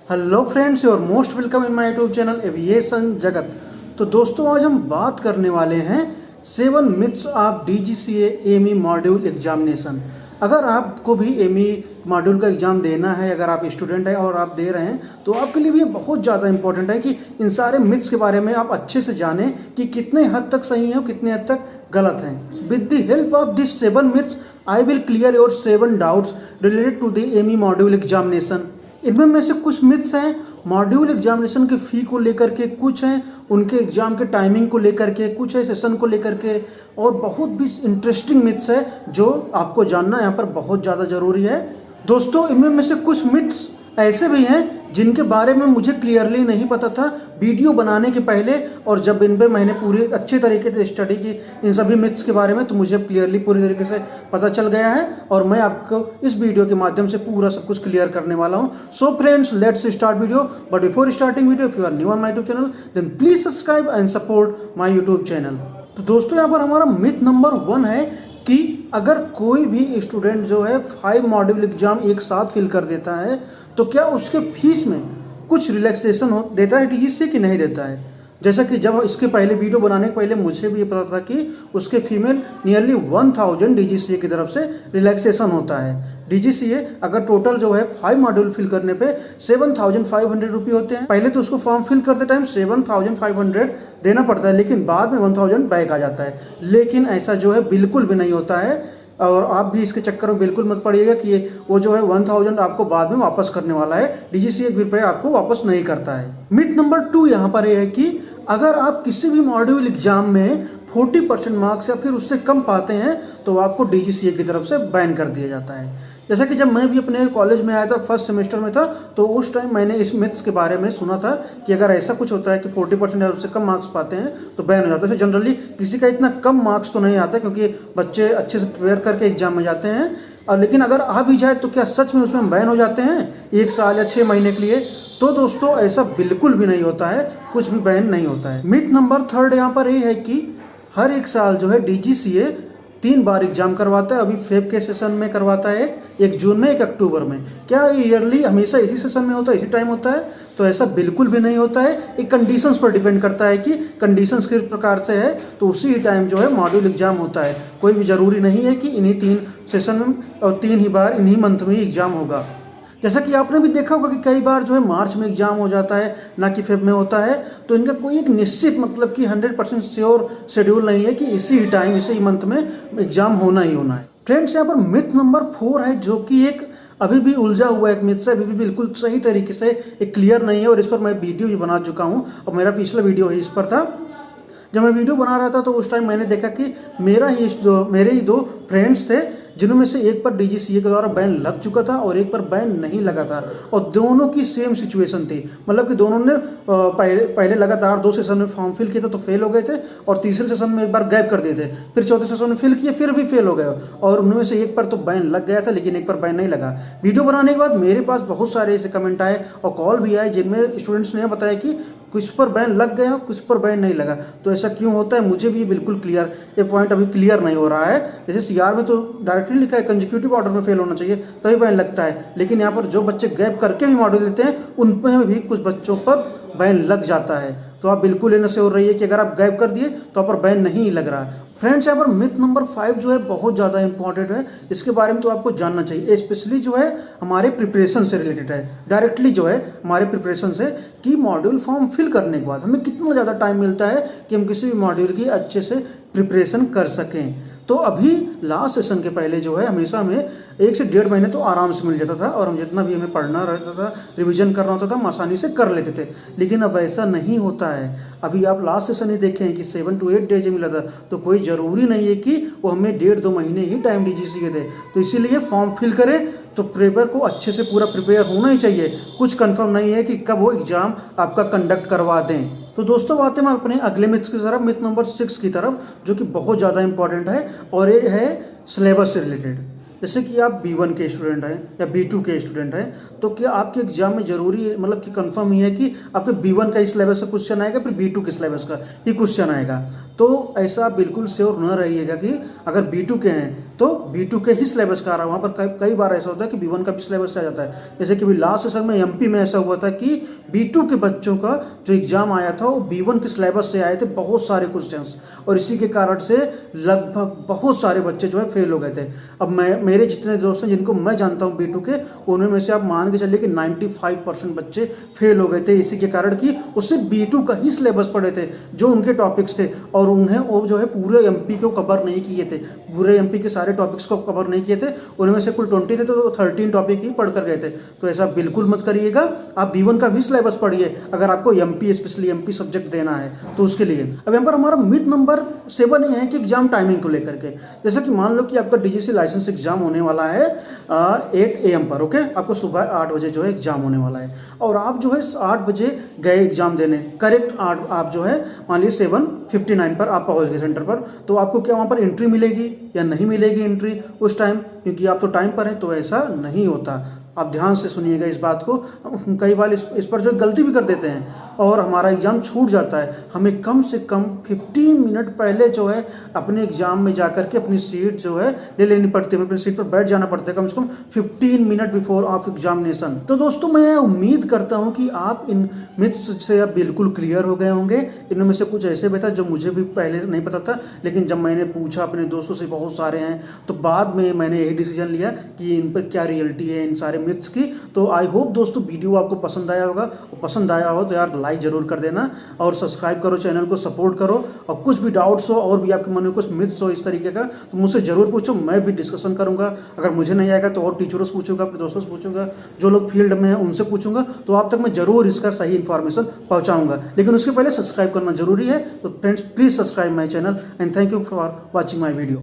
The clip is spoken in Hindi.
Hello friends, your most welcome in my YouTube channel aviation जगत। तो दोस्तों, आज हम बात करने वाले हैं 7 myths of DGCA ME module examination. अगर आपको भी एमई मॉड्यूल का एग्ज़ाम देना है, अगर आप स्टूडेंट हैं और आप दे रहे हैं, तो आपके लिए भी ये बहुत ज़्यादा इंपॉर्टेंट है कि इन सारे मिथ्स के बारे में आप अच्छे से जानें कि कितने हद तक सही हैं और कितने हद तक गलत हैं। With the help of this 7 myths I will clear your 7 doubts related to the ME module examination. इनमें में से कुछ मिथ्स हैं मॉड्यूल एग्जामिनेशन के फ़ी को लेकर के, कुछ हैं उनके एग्ज़ाम के टाइमिंग को लेकर के, कुछ है सेशन को लेकर के, और बहुत भी इंटरेस्टिंग मिथ्स है जो आपको जानना यहाँ पर बहुत ज़्यादा ज़रूरी है। दोस्तों, इनमें में से कुछ मिथ्स ऐसे भी हैं जिनके बारे में मुझे क्लियरली नहीं पता था वीडियो बनाने के पहले, और जब इन पे मैंने पूरी अच्छे तरीके से स्टडी की इन सभी मिथ्स के बारे में, तो मुझे क्लियरली पूरी तरीके से पता चल गया है और मैं आपको इस वीडियो के माध्यम से पूरा सब कुछ क्लियर करने वाला हूं। So friends, let's start video. But before starting video, if you are new on my YouTube channel then please subscribe and support my YouTube channel. तो दोस्तों, यहाँ पर हमारा मिथ नंबर 1 है कि अगर कोई भी स्टूडेंट जो है 5 मॉड्यूल एग्जाम एक साथ फिल कर देता है तो क्या उसके फीस में कुछ रिलैक्सेशन देता है डीजीसीए कि नहीं देता है। जैसा कि जब इसके पहले वीडियो बनाने के पहले मुझे भी ये पता था कि उसके फीमेल नियरली 1000 डीजीसीए की तरफ से रिलैक्सेशन होता है। डीजीसीए अगर टोटल जो है 5 मॉड्यूल फिल करने पे 7500 रुपये होते हैं। पहले तो उसको फॉर्म फिल करते टाइम 7500 देना पड़ता है, लेकिन बाद में 1000 बैक आ जाता है। लेकिन ऐसा जो है बिल्कुल भी नहीं होता है, और आप भी इसके चक्कर में बिल्कुल मत पड़िएगा कि वो जो है 1000 आपको बाद में वापस करने वाला है। डीजीसीए 1 रुपये आपको वापस नहीं करता है। मिथ नंबर 2 यहाँ पर यह है कि अगर आप किसी भी मॉड्यूल एग्जाम में 40% मार्क्स या फिर उससे कम पाते हैं तो आपको डीजीसीए की तरफ से बैन कर दिया जाता है। जैसा कि जब मैं भी अपने कॉलेज में आया था, फर्स्ट सेमेस्टर में था, तो उस टाइम मैंने इस मिथ्स के बारे में सुना था कि अगर ऐसा कुछ होता है कि 40% या उससे कम मार्क्स पाते हैं तो बैन हो जाता है। जनरली किसी का इतना कम मार्क्स तो नहीं आता क्योंकि बच्चे अच्छे से प्रिपेयर करके एग्जाम में जाते हैं, और लेकिन अगर आ भी जाए तो क्या सच में उसमें बैन हो जाते हैं 1 साल या 6 महीने के लिए? तो दोस्तों, ऐसा बिल्कुल भी नहीं होता है, कुछ भी बैन नहीं होता है। मिथ नंबर 3 यहाँ पर ये है कि हर एक साल जो है डीजीसीए 3 बार एग्जाम करवाता है। अभी फेब के सेशन में करवाता है, एक जून में, एक अक्टूबर में। क्या ये ईयरली हमेशा इसी सेशन में होता है, इसी टाइम होता है? तो ऐसा बिल्कुल भी नहीं होता है। एक कंडीशंस पर डिपेंड करता है कि कंडीशंस किस प्रकार से है, तो उसी टाइम जो है मॉड्यूल एग्जाम होता है। कोई भी ज़रूरी नहीं है कि इन्हीं 3 सेशन में और 3 ही बार इन्हीं मंथ में ही एग्जाम होगा। जैसा कि आपने भी देखा होगा कि कई बार जो है मार्च में एग्जाम हो जाता है, ना कि फेब में होता है। तो इनका कोई एक निश्चित मतलब कि 100% श्योर शेड्यूल नहीं है कि इसी टाइम, इसी मंथ में एग्जाम होना ही होना है। फ्रेंड्स, यहाँ पर मिथ नंबर 4 है जो कि एक अभी भी उलझा हुआ एक मिथ है, अभी भी बिल्कुल सही तरीके से एक क्लियर नहीं है, और इस पर मैं वीडियो भी बना चुका हूँ और मेरा पिछला वीडियो ही इस पर था। जब मैं वीडियो बना रहा था तो उस टाइम मैंने देखा कि मेरे ही 2 फ्रेंड्स थे जिनमें से एक पर डीजीसीए के द्वारा बैन लग चुका था और एक पर बैन नहीं लगा था, और दोनों की सेम सिचुएशन थी। मतलब कि दोनों ने पहले लगातार 2 सेशन में फॉर्म फिल किया था तो फेल हो गए थे, और तीसरे सेशन में एक बार गैप कर दिए थे, फिर चौथे सेशन में फिल किए, फिर भी फेल हो गए, और उनमें से एक पर तो बैन लग गया था लेकिन एक पर बैन नहीं लगा। वीडियो बनाने के बाद मेरे पास बहुत सारे ऐसे कमेंट आए और कॉल भी आए जिनमें स्टूडेंट्स ने बताया कि कुछ पर बैन लग गया, कुछ पर बैन नहीं लगा। तो ऐसा क्यों होता है, मुझे भी बिल्कुल क्लियर ये पॉइंट अभी क्लियर नहीं हो रहा है। जैसे सीआर में तो डायरेक्टली लिखा है कंसेक्यूटिव ऑर्डर में फेल होना चाहिए तभी बैन लगता है, लेकिन यहाँ पर जो बच्चे गैप करके भी मॉड्यूल देते हैं उन पर भी कुछ बच्चों पर बैन लग जाता है। तो आप बिल्कुल इनसे हो रही है कि अगर आप गैप कर दिए तो आप पर बैन नहीं लग रहा है। फ्रेंड्स, यहाँ पर मिथ नंबर 5 जो है बहुत ज़्यादा इंपॉर्टेंट है, इसके बारे में तो आपको जानना चाहिए, स्पेशली जो है हमारे प्रिपरेशन से रिलेटेड है, डायरेक्टली जो है हमारे प्रिपरेशन से, कि मॉड्यूल फॉर्म फिल करने के बाद हमें कितना ज़्यादा टाइम मिलता है कि हम किसी भी मॉड्यूल की अच्छे से प्रिपरेशन कर सकें। तो अभी लास्ट सेशन के पहले जो है हमेशा में 1 से 1.5 महीने तो आराम से मिल जाता था, और हम जितना भी हमें पढ़ना रहता था, रिवीजन करना होता था, हम आसानी से कर लेते थे। लेकिन अब ऐसा नहीं होता है। अभी आप लास्ट सेशन ही देखें कि 7 to 8 डेज मिला था, तो कोई ज़रूरी नहीं है कि वो हमें 1.5-2 महीने ही टाइम डीजीसीए दे। तो इसीलिए फॉर्म फिल करें तो पेपर को अच्छे से पूरा प्रिपेयर होना ही चाहिए। कुछ कंफर्म नहीं है कि कब वो एग्ज़ाम आपका कंडक्ट करवा दें। तो दोस्तों, आते हैं अपने अगले मिथ की तरफ, मिथ नंबर 6 की तरफ, जो कि बहुत ज़्यादा इंपॉर्टेंट है और ये है सिलेबस से रिलेटेड। जैसे कि आप B1 के स्टूडेंट हैं या B2 के स्टूडेंट हैं, तो क्या आपके एग्जाम में जरूरी मतलब कि कंफर्म ही है कि आपके B1 का इस सिलेबस का क्वेश्चन आएगा, फिर B2 के सिलेबस का ही क्वेश्चन आएगा? तो ऐसा बिल्कुल श्योर न रहिएगा कि अगर B2 के हैं तो तो B2 के ही सिलेबस का आ रहा है। वहाँ पर कई बार ऐसा होता है कि B1 का भी सिलेबस आ जाता है। जैसे कि अभी लास्ट सेशन में MP में ऐसा हुआ था कि B2 के बच्चों का जो एग्ज़ाम आया था वो B1 के सिलेबस से आए थे बहुत सारे क्वेश्चंस, और इसी के कारण से लगभग बहुत सारे बच्चे जो है फेल हो गए थे। अब मेरे जितने दोस्त हैं जिनको मैं जानता हूँ B2 के, उनमें से आप मान के चलिए कि 95% बच्चे फेल हो गए थे, इसी के कारण कि उससे B2 का ही सिलेबस पढ़े थे जो उनके टॉपिक्स थे, और उन्हें वो जो है पूरे MP को कवर नहीं किए थे, पूरे MP के सारे टॉपिक्स को कवर नहीं किए थे। उनमें से कुल 20 थे तो 13 टॉपिक ही पढ़ कर गए थे। तो ऐसा बिल्कुल मत करिएगा, आप B1 का भी सिलेबस पढ़िए अगर आपको MP स्पेशली MP सब्जेक्ट देना है तो उसके लिए। अब यहाँ पर हमारा मिथ नंबर 7 ये है कि एग्जाम टाइमिंग को लेकर के, जैसे कि मान लो कि आपका DGC लाइसेंस एग्जाम होने वाला है 8 AM पर, ओके, आपको सुबह 8 बजे जो है एग्जाम होने वाला है, और आप जो है 8 बजे गए एग्जाम देने, करेक्ट 8 आप जो है मान लीजिए 7:59 पर आप पहुंच गए सेंटर पर, तो आपको क्या वहाँ पर एंट्री मिलेगी या नहीं मिलेगी एंट्री उस टाइम, क्योंकि आप तो टाइम पर हैं। तो ऐसा नहीं होता, आप ध्यान से सुनिएगा इस बात को। कई बार इस पर जो गलती भी कर देते हैं और हमारा एग्ज़ाम छूट जाता है। हमें कम से कम 15 मिनट पहले जो है अपने एग्ज़ाम में जाकर के अपनी सीट जो है ले लेनी पड़ती है, अपनी सीट पर बैठ जाना पड़ता है कम से कम 15 मिनट बिफोर ऑफ एग्जामिनेशन। तो दोस्तों मैं उम्मीद करता हूँ कि आप इन मिथ्स से अब बिल्कुल क्लियर हो गए होंगे। इनमें से कुछ ऐसे भी था जो मुझे भी पहले नहीं पता था, लेकिन जब मैंने पूछा अपने दोस्तों से, बहुत सारे हैं, तो बाद में मैंने यही डिसीजन लिया कि इन पर क्या रियलिटी है इन सारे मिथ्स की। तो आई होप दोस्तों वीडियो आपको पसंद आया होगा, और पसंद आया हो तो यार लाइक जरूर कर देना और सब्सक्राइब करो, चैनल को सपोर्ट करो। और कुछ भी डाउट्स हो और भी आपके मन में कुछ मिथ्स हो इस तरीके का तो मुझसे जरूर पूछो, मैं भी डिस्कशन करूंगा। अगर मुझे नहीं आएगा तो और टीचरों से पूछूंगा, अपने दोस्तों से पूछूंगा, जो लोग फील्ड में हैं उनसे पूछूंगा, तो आप तक मैं जरूर इसका सही इन्फॉर्मेशन पहुंचाऊंगा। लेकिन उसके पहले सब्सक्राइब करना जरूरी है। तो friends please subscribe my channel and thank you for watching my video.